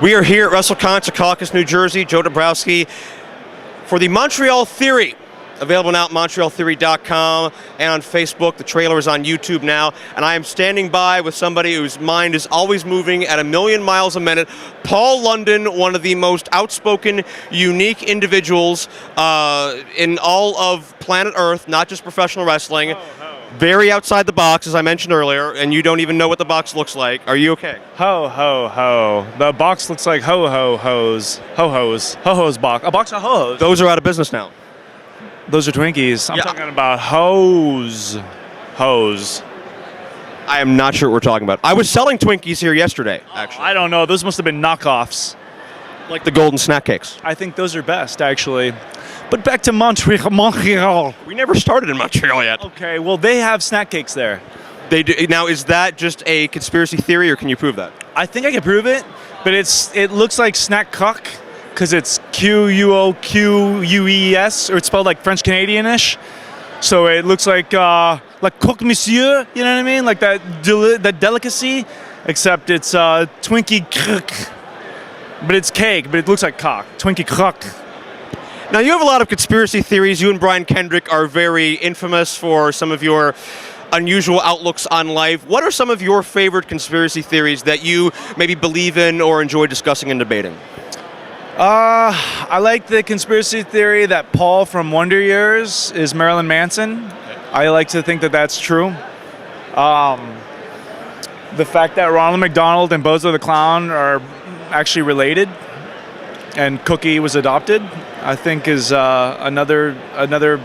We are here at WrestleCon, Secaucus, New Jersey. Joe Dabrowski for the Montreal Theory. Available now at MontrealTheory.com and on Facebook. The trailer is on YouTube now. And I am standing by with somebody whose mind is always moving at 1,000,000 miles a minute. Paul London, one of the most outspoken, unique individuals in all of planet Earth, not just professional wrestling. Very outside the box, as I mentioned earlier, and you don't even know what the box looks like. Are you okay? Ho, ho, ho. The box looks like ho-ho-hos. Ho-hos. Ho-hos box. A box of ho-hos. Those are out of business now. Those are Twinkies. I'm Yeah. talking about hose. Hose. I am not sure what we're talking about. I was selling Twinkies here yesterday, actually. I don't know. Those must have been knockoffs. Like the golden snack cakes. I think those are best, actually. But back to Montreal. We never started in Montreal yet. Okay, well, they have snack cakes there. They do. Now, is that just a conspiracy theory, or can you prove that? I think I can prove it, but it looks like snack cock because it's Quoqueus, or it's spelled like French Canadian-ish. So it looks like coq monsieur, you know what I mean? Like that delicacy, except it's Twinkie crook. But it's cake, but it looks like cock. Twinkie crook. Now, you have a lot of conspiracy theories. You and Brian Kendrick are very infamous for some of your unusual outlooks on life. What are some of your favorite conspiracy theories that you maybe believe in or enjoy discussing and debating? I like the conspiracy theory that Paul from Wonder Years is Marilyn Manson. I like to think that that's true. The fact that Ronald McDonald and Bozo the Clown are actually related and Cookie was adopted, I think is another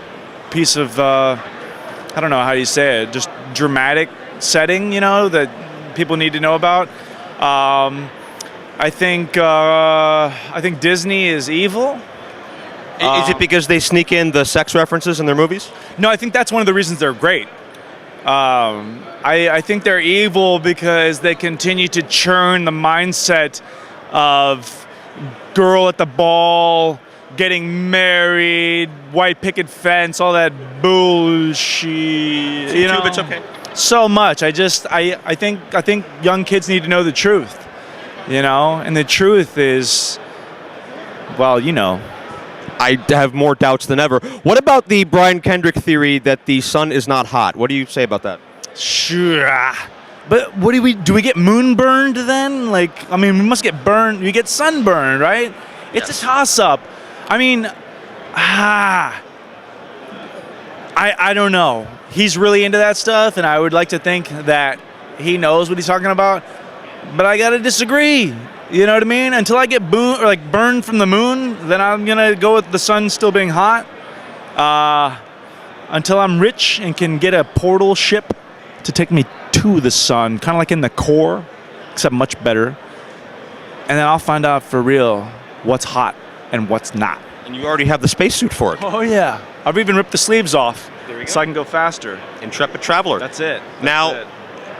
piece of, I don't know how you say it, just dramatic setting, you know, that people need to know about. I think Disney is evil. Is it because they sneak in the sex references in their movies? No, I think that's one of the reasons they're great. I think they're evil because they continue to churn the mindset of girl at the ball, getting married, white picket fence, all that bullshit. You know, It's okay. so much. I think young kids need to know the truth. You know, and the truth is, well, you know. I have more doubts than ever. What about the Brian Kendrick theory that the sun is not hot? What do you say about that? Sure. But what do we get moonburned then? Like, I mean, we must get burned. We get sunburned, right? It's Yes. a toss-up. I mean, I don't know. He's really into that stuff, and I would like to think that he knows what he's talking about. But I gotta disagree. You know what I mean? Until I get burned from the moon, then I'm gonna go with the sun still being hot. Until I'm rich and can get a portal ship to take me to the sun, kind of like in the core, except much better. And then I'll find out for real what's hot and what's not. And you already have the spacesuit for it. Oh yeah, I've even ripped the sleeves off There you so go. I can go faster. Intrepid traveler. That's it. Now, That's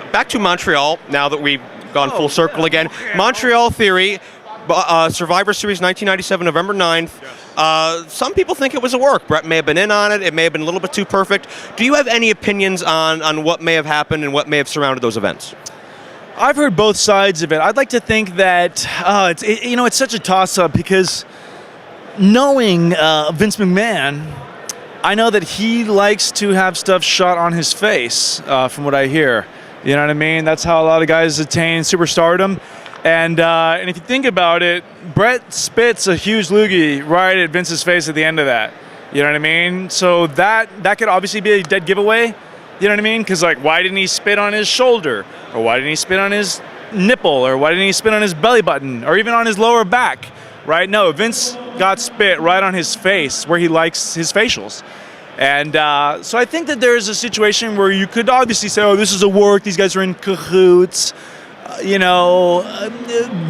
it. back to Montreal, now that we've gone full circle yeah. again. Okay. Montreal Theory, Survivor Series 1997, November 9th. Some people think it was a work. Brett may have been in on it. It may have been a little bit too perfect. Do you have any opinions on what may have happened and what may have surrounded those events? I've heard both sides of it. I'd like to think that it's such a toss-up because knowing Vince McMahon, I know that he likes to have stuff shot on his face, from what I hear. You know what I mean? That's how a lot of guys attain superstardom. And if you think about it, Brett spits a huge loogie right at Vince's face at the end of that. You know what I mean? So that could obviously be a dead giveaway. You know what I mean? Because, like, why didn't he spit on his shoulder? Or why didn't he spit on his nipple? Or why didn't he spit on his belly button? Or even on his lower back? Right? No, Vince got spit right on his face where he likes his facials. And so I think that there's a situation where you could obviously say, oh, this is a work. These guys are in cahoots.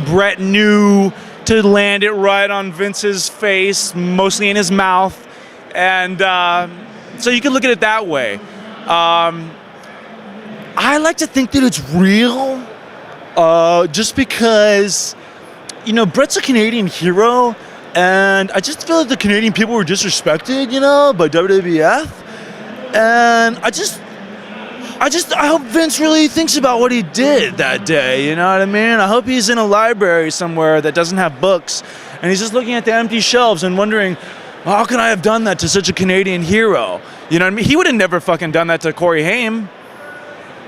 Brett knew to land it right on Vince's face, mostly in his mouth. And so you could look at it that way. I like to think that it's real just because, Brett's a Canadian hero. And I just feel like the Canadian people were disrespected, by WWF. And I hope Vince really thinks about what he did that day, you know what I mean? I hope he's in a library somewhere that doesn't have books, and he's just looking at the empty shelves and wondering, how can I have done that to such a Canadian hero? You know what I mean? He would have never fucking done that to Corey Haim.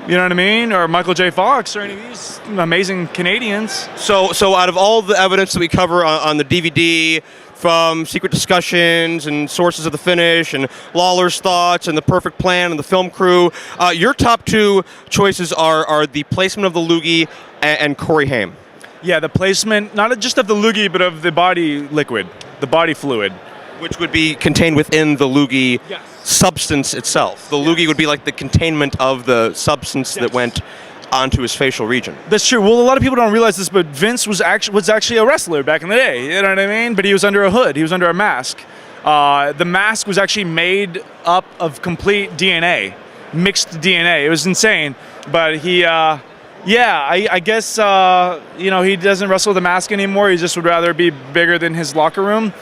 You know what I mean? Or Michael J. Fox or any of these amazing Canadians. So out of all the evidence that we cover on the DVD, from secret discussions and sources of the finish and Lawler's thoughts and the perfect plan and the film crew, your top two choices are the placement of the loogie and Corey Haim. Yeah, the placement, not just of the loogie, but of the body liquid, the body fluid. Which would be contained within the loogie substance itself. The loogie would be like the containment of the substance that went onto his facial region. That's true. Well, a lot of people don't realize this, but Vince was actually a wrestler back in the day. You know what I mean? But he was under a hood. He was under a mask. The mask was actually made up of complete DNA, mixed DNA. It was insane. But he, I guess, he doesn't wrestle the mask anymore. He just would rather be bigger than his locker room.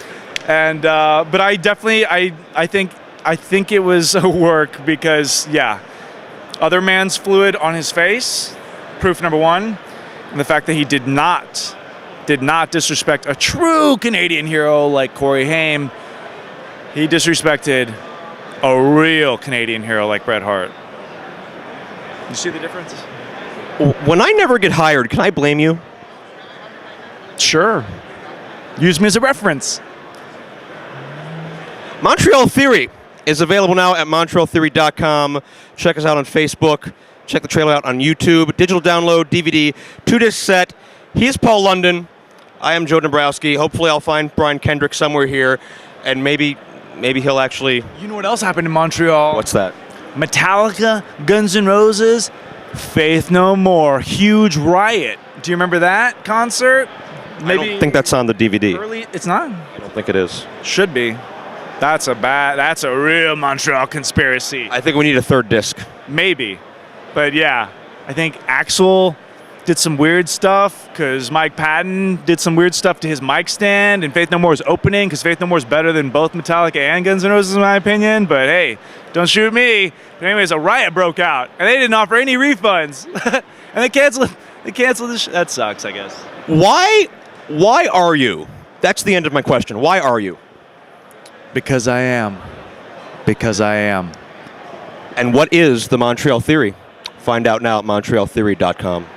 And but I definitely, I think it was a work because, other man's fluid on his face, proof number one, and the fact that he did not disrespect a true Canadian hero like Corey Haim. He disrespected a real Canadian hero like Bret Hart. You see the difference? When I never get hired, can I blame you? Sure. Use me as a reference. Montreal Theory is available now at MontrealTheory.com. Check us out on Facebook. Check the trailer out on YouTube. Digital download, DVD, 2-disc set. He's Paul London. I am Joe Dombrowski. Hopefully I'll find Brian Kendrick somewhere here, and maybe he'll actually... You know what else happened in Montreal? What's that? Metallica, Guns N' Roses, Faith No More. Huge riot. Do you remember that concert? I don't think that's on the DVD. Early, it's not? I don't think it is. Should be. That's a real Montreal conspiracy. I think we need a third disc. Maybe. But yeah, I think Axl did some weird stuff because Mike Patton did some weird stuff to his mic stand, and Faith No More's opening because Faith No More's better than both Metallica and Guns N' Roses in my opinion. But hey, don't shoot me. But anyways, a riot broke out, and they didn't offer any refunds, and they canceled the that sucks, I guess. Why are you? That's the end of my question. Why are you? Because I am. And what is the Montreal Theory? Find out now at MontrealTheory.com.